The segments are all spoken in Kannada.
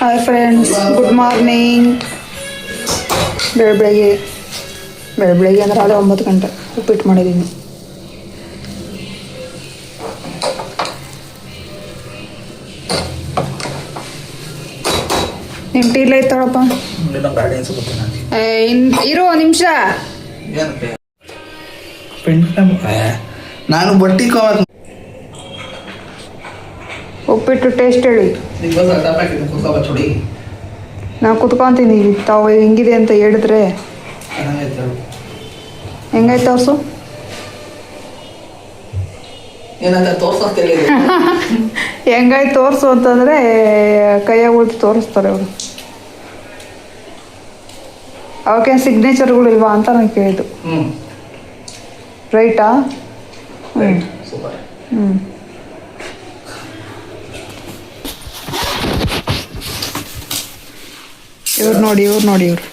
Hi friends, good morning. ಬೆಳಗ್ಗೆ ಅಂದರೆ ಅದೇ 9 ಗಂಟೆ ಉಪ್ಪಿಟ್ಟು ಮಾಡಿದ್ದೀನಿ. ನಿಮ್ಮ ಟೀ ಇಲ್ಲ ಇತ್ತಳಪ್ಪ. ಇರೋ ನಿಮಿಷ. ನಾನು ಬಟ್ಟಿ ಉಪ್ಪಿಟ್ಟು ಟೇಸ್ಟ್ ಹೇಳಿ. ನಾವು ಕುತ್ಕೊಂತೀನಿ. ತಾವು ಹೆಂಗಿದೆ ಅಂತ ಹೇಳಿದ್ರೆ ಹೆಂಗೈತೆ ತೋರ್ಸು. ಹೆಂಗಾಯ್ತು ತೋರಿಸು ಅಂತಂದರೆ ಕೈಯಾಗ ಉಳಿದು ತೋರಿಸ್ತಾರೆ ಅವರು. ಅವಕ್ಕೇನು ಸಿಗ್ನೇಚರ್ಗಳಿಲ್ವಾ ಅಂತ ನಾನು ಕೇಳಿದ್ದು. ರೈಟಾ? ಹ್ಞೂ. ಇವ್ರು ನೋಡಿ ಇವ್ರು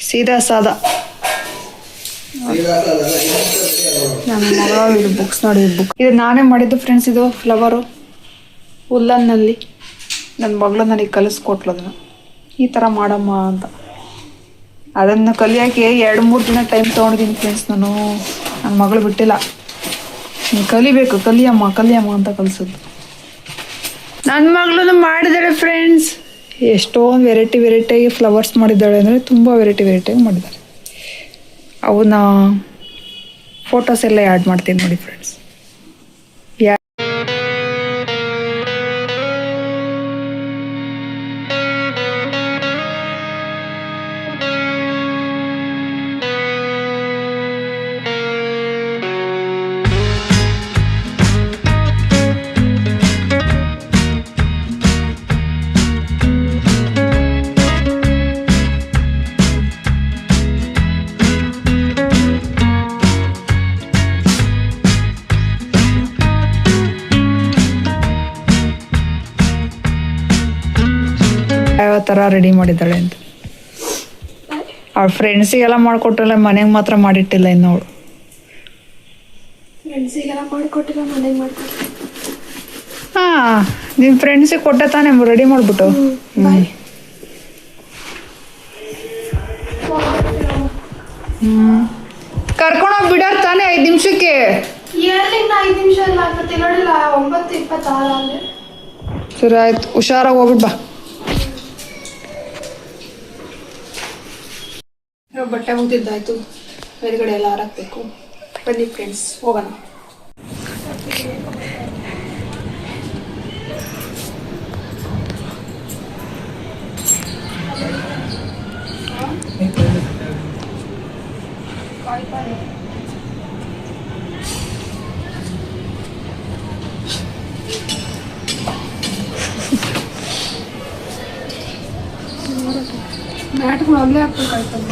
ಸೀದಾ ಸಾದಾ. ನನ್ನ ಮಗಳ ಇದು ಬುಕ್ಸ್ ನೋಡಿ, ಇದು ನಾನೇ ಮಾಡಿದ್ದು ಫ್ರೆಂಡ್ಸ್. ಇದು ಫ್ಲವರು ಉಲ್ಲನ್ನಲ್ಲಿ ನನ್ನ ಮಗಳು ನನಗೆ ಕಲಿಸ್ಕೊಟ್ಲು. ಅದನ್ನು ಈ ಥರ ಮಾಡಮ್ಮ ಅಂತ. ಅದನ್ನು ಕಲಿಯೋಕ್ಕೆ 2-3 ದಿನ ಟೈಮ್ ತೊಗೊಂಡಿದ್ದೀನಿ ಫ್ರೆಂಡ್ಸ್. ನನ್ನ ಮಗಳು ಬಿಟ್ಟಿಲ್ಲ. ನೀನು ಕಲಿಬೇಕು, ಕಲಿಯಮ್ಮ ಅಂತ ಕಲಿಸೋದು. ನನ್ನ ಮಗಳು ಮಾಡಿದ್ದಾಳೆ ಫ್ರೆಂಡ್ಸ್. ಎಷ್ಟೊಂದು ವೆರೈಟಿಯಾಗಿ ಫ್ಲವರ್ಸ್ ಮಾಡಿದ್ದಾಳೆ ಅಂದರೆ ತುಂಬ ವೆರೈಟಿಯಾಗಿ ಮಾಡಿದ್ದಾಳೆ. ಅವನ್ನ ಫೋಟೋಸ್ ಎಲ್ಲ ಆ್ಯಡ್ ಮಾಡ್ತೀನಿ ನೋಡಿ ಫ್ರೆಂಡ್ಸ್. ಯಾವ ಥರ ರೆಡಿ ಮಾಡಿದ್ದಾಳೆ ಅಂತ. ಅವ್ಳ ಫ್ರೆಂಡ್ಸಿಗೆಲ್ಲ ಮಾಡಿಕೊಟ್ಟಲ್ಲ, ಮನೆಗೆ ಮಾತ್ರ ಮಾಡಿಟ್ಟಿಲ್ಲ ಇನ್ನು ಅವಳು. ಹಾಂ, ನಿಮ್ಮ ಫ್ರೆಂಡ್ಸಿಗೆ ಕೊಟ್ಟೆ ತಾನೇ ರೆಡಿ ಮಾಡಿಬಿಟ್ಟು. ಕರ್ಕೊಂಡೋಗಿ ಬಿಡೋರು ತಾನೇ 5 ನಿಮಿಷಕ್ಕೆ. ಸರಿ ಆಯ್ತು, ಹುಷಾರಾಗಿ ಹೋಗ್ಬಿಟ್ಟು ಬಾ. ಬಟ್ಟೆ ಮುಗ್ದಿದ್ದಾಯ್ತು, ಮೇಲ್ಗಡೆ ಎಲ್ಲ ಹಾರಾಕ್ಬೇಕು. ಬನ್ನಿ ಫ್ರೆಂಡ್ಸ್, ಹೋಗೋಣ. ಮ್ಯಾಟ್ಗಳು ಅಲ್ಲೇ ಹಾಕ್ಬೇಕಾಯ್ತಲ್ಲ.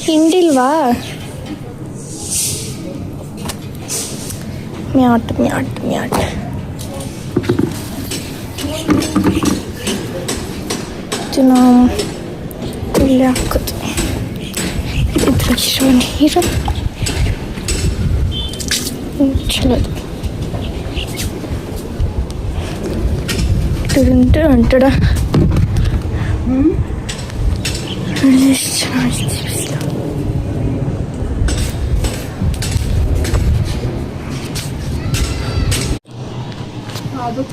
ಹಿಂಡಿಲ್ವಾ? ಮ್ಯಾಟ್ ಇದು ನಾವು ಇಲ್ಲಿ ಹಾಕೋದು. ಇದ್ರಾಗಿರೋ ನೀರು ಚಲೋ. ಅಂಟಡ ಎಷ್ಟು ಚೆನ್ನಾಗಿದೆ ಬಿಸಿಲು. ಅದು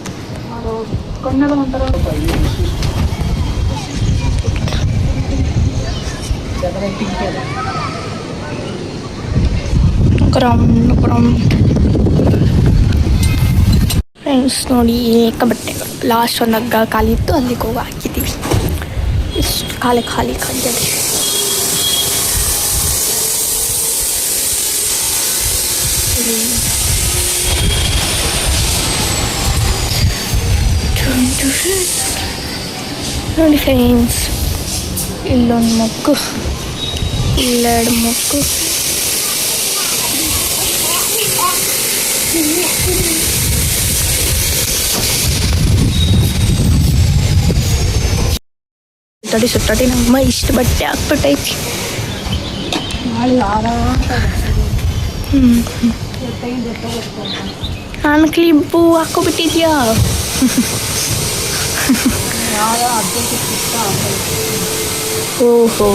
ಕಣ್ಣೆಲ್ಲ ಒಂಥರ ಫ್ರೆಂಡ್ಸ್ ನೋಡಿ, ಏಕ ಬಟ್ಟೆಗಳು. ಲಾಸ್ಟ್ ಒಂದು ಹಗ್ಗ ಖಾಲಿ ಇತ್ತು, ಅಲ್ಲಿಗೆ ಹೋಗಿ ಹಾಕಿದ್ದೀವಿ. ಇಷ್ಟು ಖಾಲಿ ಇದೆ. ನೋಡಿ ಫ್ರೆಂಡ್ಸ್, ಇಲ್ಲೊಂದು ಮೊಗ್ಗು, ಇಲ್ಲೆರಡು ಮೊಗ್ಗು. ಸುತ್ತಾಡಿ ನಮ್ಮ ಇಷ್ಟು ಬಟ್ಟೆ ಹಾಕ್ಬಿಟ್ಟೈತಿ. ನಾನು ಕ್ಲಿಪ್ಪು ಹಾಕೋಬಿಟ್ಟಿದ್ಯಾ? ಓಹೋ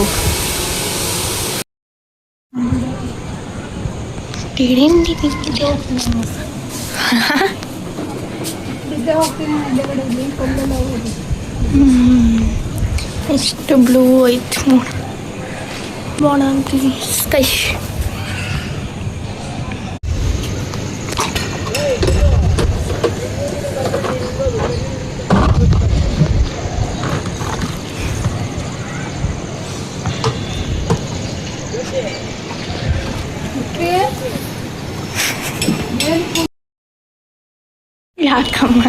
ಎಷ್ಟು ಬ್ಲೂ ಐತಿ ನೋಡಿ, ಬಾಣ ಅಂತೀವಿ ಸ್ಕೈ. ಯಾಕಮ್ಮ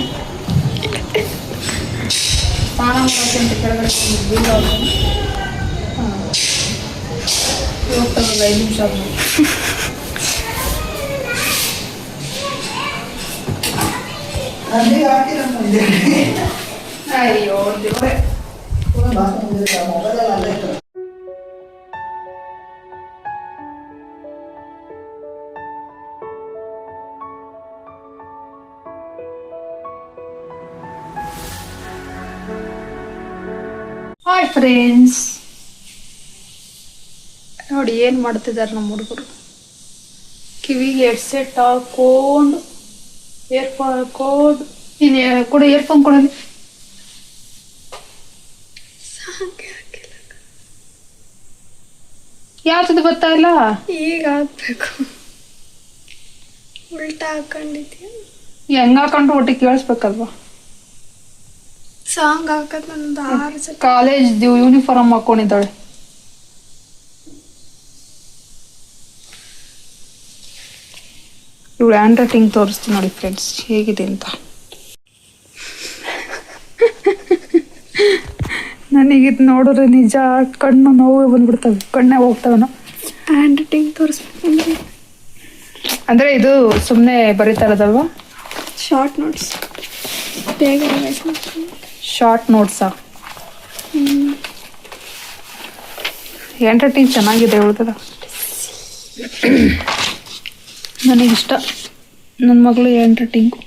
ಅಯ್ಯೋ ದೇವ್ರೆ. ಹಾಯ್ ಫ್ರೆಂಡ್ಸ್, ನೋಡಿ ಏನು ಮಾಡ್ತಿದ್ದಾರೆ ನಮ್ಮ ಹುಡುಗರು. ಕಿವಿಗೆ ಹೆಡ್ಸೆಟ್ ಹಾಕೊಂಡು ಇಯರ್ಫೋನ್ ಹಾಕೊಂಡು ಕೂಡ ಇಯರ್ಫೋನ್ ಕೊಡಲಿ. ಯಾವ್ದು ಗೊತ್ತಾ ಇಲ್ಲ, ಈಗ ಹಾಕ್ಬೇಕು. ಉಲ್ಟಾ ಹಾಕೊಂಡಿದ್ಯಾ? ಹೆಂಗ್ ಹಾಕೊಂಡು ಒಟ್ಟಿಗೆ ಕೇಳಿಸ್ಬೇಕಲ್ವಾ? ಸಾಂಗ್ ಹಾಕದ್ ನಂದು 6 ಸಲ. ಕಾಲೇಜ್ ಯೂನಿಫಾರ್ಮ್ ಹಾಕೊಂಡಿದ್ದಾಳೆ. ಇವಳು ಹ್ಯಾಂಡ್ ರೈಟಿಂಗ್ ತೋರಿಸ್ತೀನಿ ನೋಡಿ ಫ್ರೆಂಡ್ಸ್ ಹೇಗಿದೆ ಅಂತ. ನನಗಿದು ನೋಡಿದ್ರೆ ನಿಜ ಕಣ್ಣು ನೋವು ಬಂದ್ಬಿಡ್ತವೆ, ಕಣ್ಣೇ ಹೋಗ್ತವನ. ಹ್ಯಾಂಡ್ ರೈಟಿಂಗ್ ತೋರಿಸ್ಬೇಕು ಅಂದರೆ ಇದು ಸುಮ್ಮನೆ ಬರೀತಾ ಇರೋದಲ್ವಾ? ಶಾರ್ಟ್ ನೋಟ್ಸ್ ಬೇಗ ಶಾರ್ಟ್ ನೋಟ್ಸಾ? ಹ್ಯಾಂಡ್ ರೈಟಿಂಗ್ ಚೆನ್ನಾಗಿದೆ ಇವಳದ, ನನಗಿಷ್ಟ. ನನ್ನ ಮಗಳು ಹ್ಯಾಂಡ್ ರೈಟಿಂಗು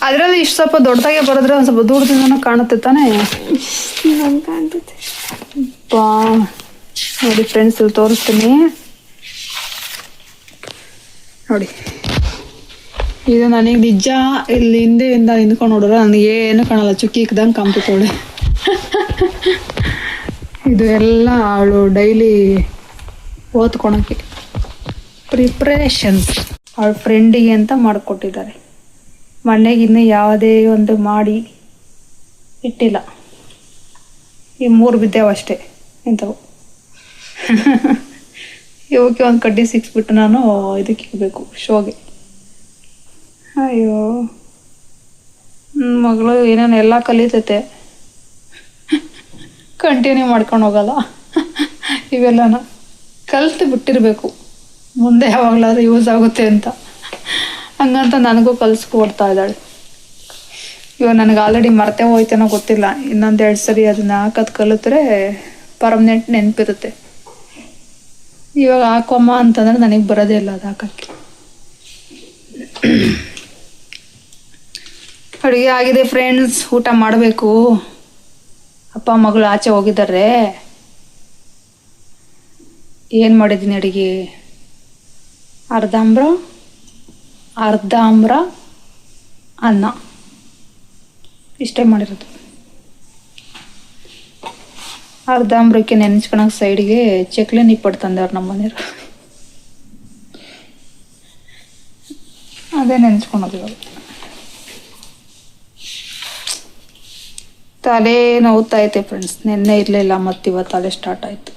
ಅದರಲ್ಲಿ ಇಷ್ಟು ಸ್ವಲ್ಪ ದೊಡ್ಡದಾಗೆ ಬರೆದ್ರೆ ಒಂದು ಸ್ವಲ್ಪ ದೂರದಿಂದ ಕಾಣುತ್ತೆ ತಾನೇ. ಕಾಣ್ತೈತೆ ಬಾ ನೋಡಿ ಫ್ರೆಂಡ್ಸ್, ಇಲ್ಲಿ ತೋರಿಸ್ತೀನಿ ನೋಡಿ. ಇದು ನನಗೆ ನಿಜ ಇಲ್ಲಿ ಹಿಂದೆಯಿಂದ ನಿಂತ್ಕೊಂಡು ನೋಡಿದ್ರೆ ನನಗೆ ಏನು ಕಾಣಲ್ಲ, ಚುಕ್ಕಿ ಇಕ್ದಂಗೆ ಕಾಣ್ತಿತ್ತವಳೆ. ಇದು ಎಲ್ಲ ಅವಳು ಡೈಲಿ ಓದ್ಕೊಳಕ್ಕೆ ಪ್ರಿಪ್ರೇಷನ್ಸ್ ಅವಳ ಫ್ರೆಂಡಿಗೆ ಅಂತ ಮಾಡಿಕೊಟ್ಟಿದ್ದಾರೆ. ಮನೆಗೆ ಇನ್ನೂ ಯಾವುದೇ ಒಂದು ಮಾಡಿ ಇಟ್ಟಿಲ್ಲ. ಈ 3 ಬಿದ್ದೇವು ಅಷ್ಟೇ ಇಂಥವು. ಇವಕ್ಕೆ ಒಂದು ಕಡ್ಡಿ ಸಿಕ್ಸ್ಬಿಟ್ಟು ನಾನು ಇದಕ್ಕೆ ಇಕ್ಬೇಕು ಶೋಗೆ. ಅಯ್ಯೋ ನನ್ನ ಮಗಳು ಏನೇನು ಎಲ್ಲ ಕಲಿತೈತೆ, ಕಂಟಿನ್ಯೂ ಮಾಡ್ಕೊಂಡು ಹೋಗಲ್ಲ. ಇವೆಲ್ಲನ ಕಲ್ತು ಬಿಟ್ಟಿರಬೇಕು, ಮುಂದೆ ಯಾವಾಗಲಾದ್ರೂ ಯೂಸ್ ಆಗುತ್ತೆ ಅಂತ. ಹಂಗಂತ ನನಗೂ ಕಲಿಸ್ಕೊಡ್ತಾ ಇದ್ದಾಳೆ. ಇವಾಗ ನನಗೆ ಆಲ್ರೆಡಿ ಮರ್ತೇ ಹೋಯ್ತೇನೋ ಗೊತ್ತಿಲ್ಲ. ಇನ್ನೊಂದು 2 ಸರಿ ಅದನ್ನ ಹಾಕೋದು ಕಲಿತ್ರೆ ಪರ್ಮನೆಂಟ್ ನೆನಪಿರುತ್ತೆ. ಇವಾಗ ಹಾಕೋಮ್ಮ ಅಂತಂದ್ರೆ ನನಗೆ ಬರೋದೇ ಇಲ್ಲ ಅದು ಹಾಕೋಕ್ಕೆ. ಅಡುಗೆ ಆಗಿದೆ ಫ್ರೆಂಡ್ಸ್, ಊಟ ಮಾಡಬೇಕು. ಅಪ್ಪ ಮಗಳು ಆಚೆ ಹೋಗಿದ್ದಾರೆ. ಏನು ಮಾಡಿದ್ದೀನಿ ಅಡುಗೆ? ಅರ್ಧಾಂಬ್ರ ಅನ್ನ, ಇಷ್ಟೇ ಮಾಡಿರೋದು. ಅರ್ಧಾಂಬ್ರಕ್ಕೆ ನೆನೆಸ್ಕೊಳಕ್ಕೆ ಸೈಡ್ಗೆ ಚಕ್ಲಿ ನಿಪ್ಪಟ್ಟು ತಂದವ್ರು ನಮ್ಮ ಮನೆಯವರು, ಅದೇ ನೆನೆಸ್ಕೊಳೋದು. ಇವಾಗ ತಲೆ ನೋವ್ತಾ ಐತೆ ಫ್ರೆಂಡ್ಸ್, ನೆನ್ನೆ ಇರಲಿಲ್ಲ ಮತ್ತು ಇವತ್ತು ತಲೆ ಸ್ಟಾರ್ಟ್ ಆಯಿತು.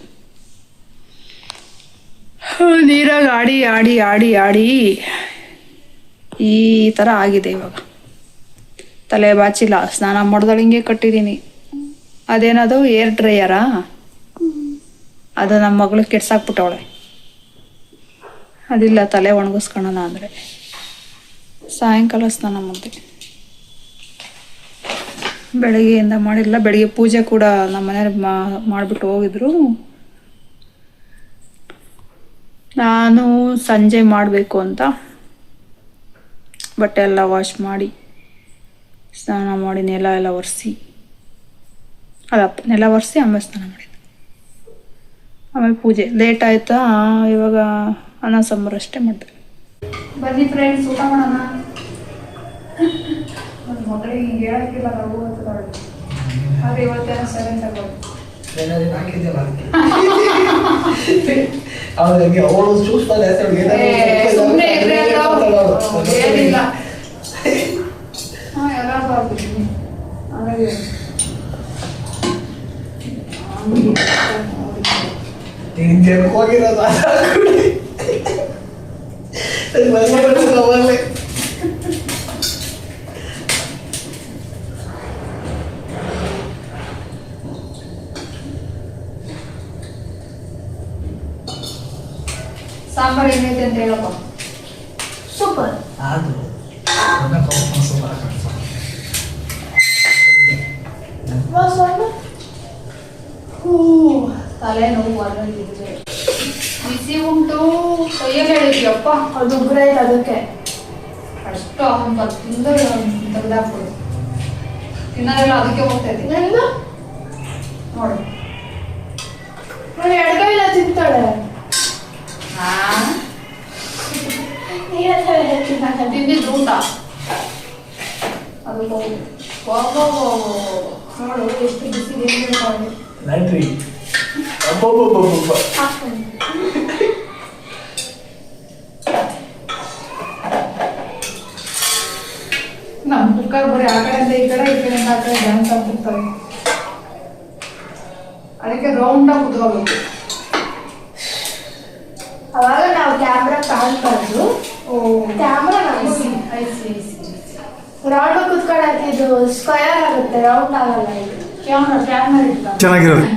ನೀರಾಗ ಆಡಿ ಆಡಿ ಆಡಿ ಆಡಿ ಈ ಥರ ಆಗಿದೆ. ಇವಾಗ ತಲೆ ಬಾಚಿಲ್ಲ, ಸ್ನಾನ ಮಾಡ್ದಳು ಹಿಂಗೆ ಕಟ್ಟಿದ್ದೀನಿ. ಅದೇನದು ಏರ್ ಡ್ರೈಯರಾ? ಅದು ನಮ್ಮ ಮಗಳು ಕೆಡ್ಸಾಕ್ಬಿಟ್ಟವಳೆ. ಅದಿಲ್ಲ ತಲೆ ಒಣಗಿಸ್ಕೊಳ್ಳೋಣ ಅಂದರೆ ಸಾಯಂಕಾಲ ಸ್ನಾನ ಮಾಡಿದೆ. ಬೆಳಗ್ಗೆಯಿಂದ ಮಾಡಿಲ್ಲ. ಬೆಳಿಗ್ಗೆ ಪೂಜೆ ಕೂಡ ನಮ್ಮ ಮನೆಯವ್ರು ಮಾಡಿಬಿಟ್ಟು ಹೋಗಿದ್ರು. ನಾನು ಸಂಜೆ ಮಾಡಬೇಕು ಅಂತ ಬಟ್ಟೆ ಎಲ್ಲ ವಾಶ್ ಮಾಡಿ ಸ್ನಾನ ಮಾಡಿ ನೆಲ ಎಲ್ಲ ಒರೆಸಿ ನೆಲ ಒರೆಸಿ ಆಮೇಲೆ ಸ್ನಾನ ಮಾಡಿದ್ದು. ಆಮೇಲೆ ಪೂಜೆ ಲೇಟ್ ಆಯಿತಾ. ಇವಾಗ ಅನ್ನ ಸಾಂಬಾರು ಅಷ್ಟೇ ಮಾಡಿದೆ. ಬನ್ನಿ ಫ್ರೆಂಡ್ಸ್, ಊಟ ಮಾಡೋಣ. ನನ್ನ ಮಗಳಿಗೆ ಹಿಂಗೆ ಹೇಳೋಕ್ಕಿಲ್ಲ, ನಾವು ಆದರೆ ಇವತ್ತೇನೋ ಸೈಲೆಂಟ್ ಆಗೋದು. ಸುಮ್ಮನೆ ಏನಿಲ್ಲ. ಹಾಂ, ಎಲ್ಲರೂ ಆಗ್ಬಿಟ್ಟಿದ್ದೀನಿ. ಹಾಗಾಗಿ ಹೋಗಿರೋದು ಸಾಂಬಾರು ಏನೈತೆ ಅಂತ ಹೇಳಪ್ಪ. ಸೂಪರ್. ತಲೆನೋವು ಬರಲಿದೆ. ಬಿಸಿ ಉಂಟು ಕೈಯಲ್ಲಿ ಹೇಳಿದ್ಯಪ್ಪ. ಅದು ಉಗ್ರ ಇಲ್ಲ ಅದಕ್ಕೆ. ಅಷ್ಟು ಅವನು ತಿಂದರೆ ತೆಗೆದಾಕ್ಬಿಡು. ತಿನ್ನೋದೆಲ್ಲ ಅದಕ್ಕೆ ಹೋಗ್ತೈತಿ. ನೋಡಿ ನೋಡಿ, ಅಡ್ಗೆ ಇಲ್ಲ ತಿಂತಾಳೆ. ತಿಂದಿದ್ದು ಊಟ ಅದು ಹೋಗಿ ನೋಡು ಎಷ್ಟು ಬಿಸಿ ನಮ್ಮ ಕುಕ್ಕರ್ ಬರೀ ಆ ಕಡೆಯಿಂದ ಈ ಕಡೆಯಿಂದ ಆ ಕಡೆ ಡ್ಯಾನ್ಸ್ ಆಗ್ತಿರ್ತಾರೆ. ಅದಕ್ಕೆ ರೌಂಡಾಗಿ ಕುತ್ಕೋಬೇಕು. ಅವಾಗ ನಾವು ಕ್ಯಾಮ್ರಾ ಕಾಣ್ಬಾರ್ದು. ಕ್ಯಾಮ್ರಾ ರೌಂಡ್ ಕುತ್ಕೊಳಕ್ಕೆ ಇದು ಸ್ಕ್ವೇರ್ ಆಗುತ್ತೆ, ರೌಂಡ್ ಆಗಲ್ಲ. ಇದು ಕ್ಯಾಮ್ರಾ ಇಟ್ಟ ಚೆನ್ನಾಗಿರೋದು.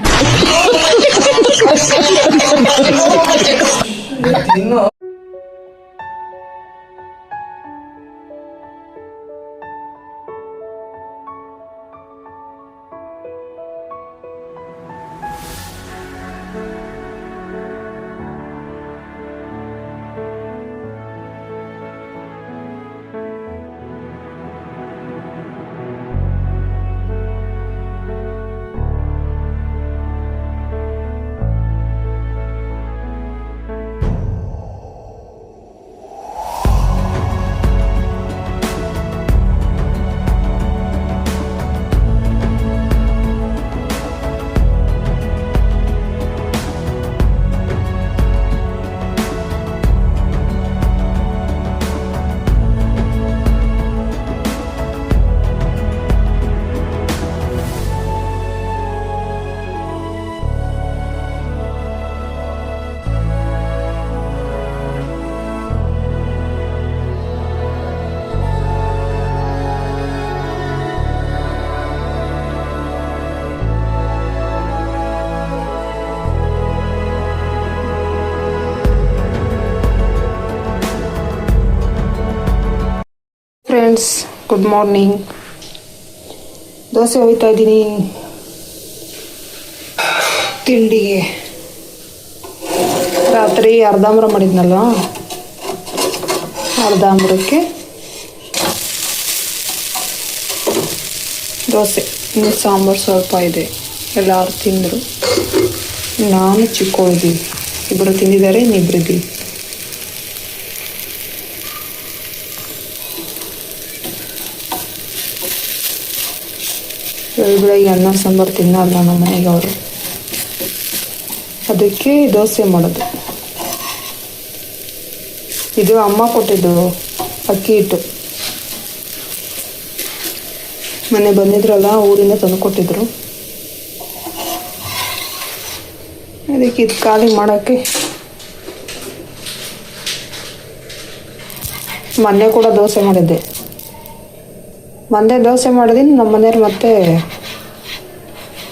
Friends, good morning. ದೋಸೆ ಹೋಯ್ತಾ ಇದ್ದೀನಿ ತಿಂಡಿಗೆ. ರಾತ್ರಿ ಅರ್ಧಾಂಬರ ಮಾಡಿದ್ನಲ್ವ, ಅರ್ಧಾಂಬರಕ್ಕೆ ದೋಸೆ. ಇನ್ನು ಸಾಂಬಾರು ಸ್ವಲ್ಪ ಇದೆ. ಎಲ್ಲರೂ ತಿಂದರು. ನಾನು ಚಿಕ್ಕೋಳಿದ್ದೀವಿ. ಇಬ್ಬರು ತಿಂದಿದ್ದಾರೆ, ಇನ್ನಿಬ್ಬರಿದ್ದೀವಿ. ಬೆಳಗ್ಗೆ ಅನ್ನ ಸಾಂಬಾರು ತಿನ್ನಲ್ಲ ನಮ್ಮ ಮನೆಗೆ ಅವರು. ಅದಕ್ಕೆ ದೋಸೆ ಮಾಡೋದು. ಇದು ಅಮ್ಮ ಕೊಟ್ಟಿದ್ದು ಅಕ್ಕಿ ಹಿಟ್ಟು. ಮೊನ್ನೆ ಬಂದಿದ್ರಲ್ಲ, ಊರಿಂದ ತಂದು ಕೊಟ್ಟಿದ್ರು. ಅದಕ್ಕೆ ಇದು ಖಾಲಿ ಮಾಡೋಕ್ಕೆ. ಮೊನ್ನೆ ಕೂಡ ದೋಸೆ ಮಾಡಿದ್ದೆ. ಮೊನ್ನೆ ದೋಸೆ ಮಾಡಿದ್ದೀನಿ. ನಮ್ಮ ಮನೆಯವ್ರು ಮತ್ತೆ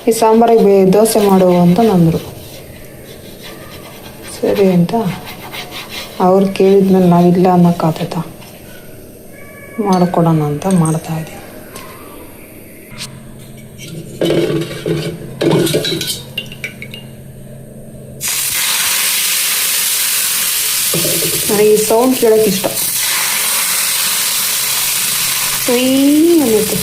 ಈ ಸಾಂಬಾರಿಗೆ ದೋಸೆ ಮಾಡು ಅಂತ ನಂದರು. ಸರಿ ಅಂತ ಅವ್ರು ಕೇಳಿದ್ಮೇಲೆ ನಾವಿಲ್ಲ ಅನ್ನೋಕ್ಕಾಗ್ತೈತ, ಮಾಡಿಕೊಡೋಣ ಅಂತ ಮಾಡ್ತಾಯಿದ್ದೀನಿ. ನನಗೆ ಈ ಸೌಂಡ್ ಕೇಳೋಕೆ ಇಷ್ಟ. ಅನ್ನುತ್ತೆ.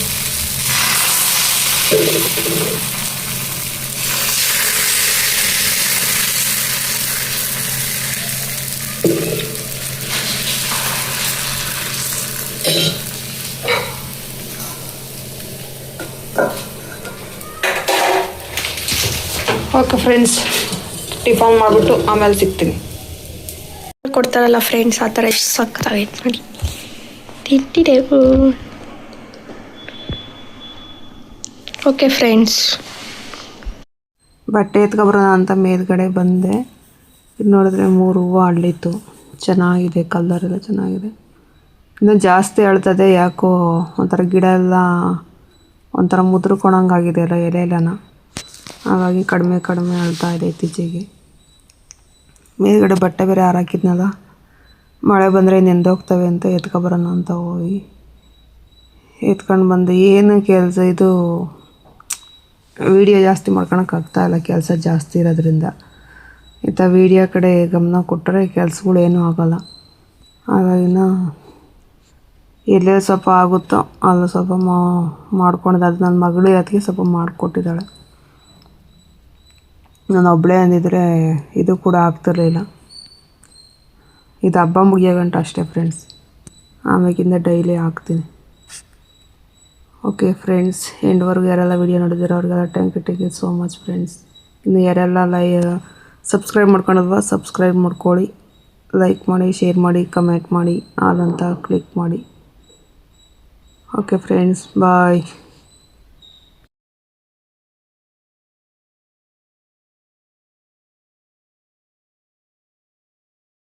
ಓಕೆ ಫ್ರೆಂಡ್ಸ್, ಟಿಫನ್ ಮಾಡಿಬಿಟ್ಟು ಆಮೇಲೆ ಸಿಗ್ತೀನಿ. ಕೊಡ್ತಾರಲ್ಲ ಫ್ರೆಂಡ್ಸ್, ಆ ಥರ ಎಷ್ಟು ಸಕ್ಕತ್ತಾಗೈತೆ ನೋಡಿ. ತಿಂತಿದ್ದೆವು. ಓಕೆ ಫ್ರೆಂಡ್ಸ್, ಬಟ್ಟೆ ಎತ್ಕೊಬರೋಣ ಅಂತ ಮೇಲ್ಗಡೆ ಬಂದೆ. ಇದು ನೋಡಿದ್ರೆ 3 ಹೂವು ಅರಳಿತ್ತು. ಚೆನ್ನಾಗಿದೆ, ಕಲರ್ ಎಲ್ಲ ಚೆನ್ನಾಗಿದೆ. ಇನ್ನೂ ಜಾಸ್ತಿ ಅಳ್ತದೆ, ಯಾಕೋ ಒಂಥರ ಗಿಡ ಎಲ್ಲ ಒಂಥರ ಮುದ್ರಕೊಳಂಗಾಗಿದೆ ಅಲ್ಲ ಎಲೆ ಎಲ್ಲನ, ಹಾಗಾಗಿ ಕಡಿಮೆ ಅಳ್ತಾ ಇದೆ ಇತ್ತೀಚೆಗೆ. ಮೇಲ್ಗಡೆ ಬಟ್ಟೆ ಬೇರೆ ಹಾರಾಕಿದ್ನಲ್ಲ, ಮಳೆ ಬಂದರೆ ನೆಂದೋಗ್ತವೆ ಅಂತ ಎತ್ಕೊಬರೋಣ ಅಂತ ಹೋಗಿ ಎತ್ಕೊಂಡು ಬಂದು. ಏನು ಕೆಲಸ ಇದು, ವೀಡಿಯೋ ಜಾಸ್ತಿ ಮಾಡ್ಕೊಳಕ್ಕಾಗ್ತಾಯಿಲ್ಲ, ಕೆಲಸ ಜಾಸ್ತಿ ಇರೋದ್ರಿಂದ. ಇಂಥ ವೀಡಿಯೋ ಕಡೆ ಗಮನ ಕೊಟ್ಟರೆ ಕೆಲಸಗಳು ಏನೂ ಆಗೋಲ್ಲ. ಹಾಗಾಗಿನ ಎಲ್ಲೇ ಸ್ವಲ್ಪ ಆಗುತ್ತೋ ಅಲ್ಲಿ ಸ್ವಲ್ಪ ಮಾಡ್ಕೊಂಡಿದ್ದೆ. ಅದು ನನ್ನ ಮಗಳು ಅದಕ್ಕೆ ಸ್ವಲ್ಪ ಮಾಡಿಕೊಟ್ಟಿದ್ದಾಳೆ. ನಾನು ಒಬ್ಬಳೇ ಅಂದಿದ್ರೆ ಇದು ಕೂಡ ಆಗ್ತಿರಲಿಲ್ಲ. ಇದು ಹಬ್ಬ ಮುಗಿಯೋ ಗಂಟ ಅಷ್ಟೇ ಫ್ರೆಂಡ್ಸ್, ಆಮೇಲಿಂದ ಡೈಲಿ ಹಾಕ್ತೀನಿ. ಓಕೆ ಫ್ರೆಂಡ್ಸ್, ಎಂಡ್ವರೆಗೂ ಯಾರೆಲ್ಲ ವೀಡಿಯೋ ನೋಡಿದ್ದೀರೋ ಅವ್ರಿಗೆಲ್ಲ thank you so much friends. ಇನ್ನು ಯಾರೆಲ್ಲ ಸಬ್ಸ್ಕ್ರೈಬ್ ಮಾಡ್ಕೊಳಲ್ವಾ, ಸಬ್ಸ್ಕ್ರೈಬ್ ಮಾಡ್ಕೊಳ್ಳಿ, ಲೈಕ್ ಮಾಡಿ, ಶೇರ್ ಮಾಡಿ, ಕಮೆಂಟ್ ಮಾಡಿ, ಆಲ್ ಅಂತ ಕ್ಲಿಕ್ ಮಾಡಿ. ಓಕೆ ಫ್ರೆಂಡ್ಸ್, ಬಾಯ್.